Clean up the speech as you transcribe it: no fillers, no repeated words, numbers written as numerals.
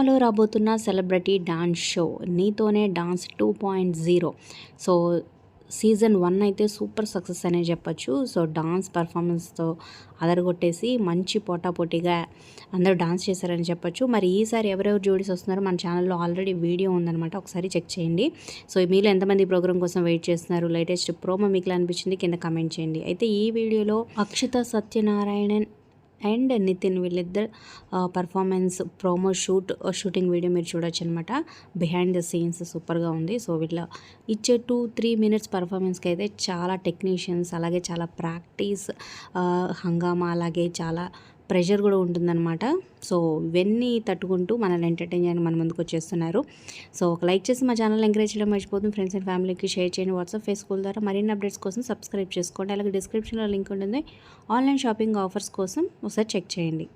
సినిమాలో రాబోతున్న celebrity dance show 'నీతోనే డాన్స్ 2.0'. సో సీజన్ 1 అయితే సూపర్ సక్సెస్ అనే చెప్పొచ్చు. సో డాన్స్ పర్ఫార్మెన్స్తో అదరగొట్టేసి మంచి పోటాపోటీగా అందరూ డాన్స్ చేశారని చెప్పొచ్చు. మరి ఈసారి ఎవరెవరు జోడీస్ వస్తున్నారో మన ఛానల్లో ఆల్రెడీ వీడియో ఉందన్నమాట, ఒకసారి చెక్ చేయండి. సో మీలో ఎంతమంది ప్రోగ్రామ్ కోసం వెయిట్ చేస్తున్నారు, లేటెస్ట్ ప్రోమో మీకు అనిపించింది కింద కమెంట్ చేయండి. అయితే ఈ వీడియోలో అక్షత సత్యనారాయణన్ అండ్ నితిన్ వీళ్ళిద్దరు పర్ఫార్మెన్స్ ప్రోమో షూటింగ్ వీడియో మీరు చూడొచ్చు అనమాట. బిహైండ్ ద సీన్స్ సూపర్గా ఉంది. సో వీళ్ళ ఇచ్చే 2-3 మినిట్స్ పర్ఫార్మెన్స్కి అయితే చాలా టెక్నీషియన్స్, అలాగే చాలా ప్రాక్టీస్, హంగామా, అలాగే చాలా ప్రెషర్ కూడా ఉంటుందన్నమాట. సో ఇవన్నీ తట్టుకుంటూ మనల్ని ఎంటర్టైన్ చేయడానికి మన ముందుకు వచ్చేస్తున్నారు. సో ఒక లైక్ చేసి మా ఛానల్ ఎంకరేజ్ చేయడం మర్చిపోతుంది. ఫ్రెండ్స్ అండ్ ఫ్యామిలీకి షేర్ చేయండి. వాట్సాప్, ఫేస్బుక్ ద్వారా మరిన్ని అప్డేట్స్ కోసం సబ్స్క్రైబ్ చేసుకోండి. అలాగే డిస్క్రిప్షన్లో లింక్ ఉంటుంది. ఆన్లైన్ షాపింగ్ ఆఫర్స్ కోసం ఒకసారి చెక్ చేయండి.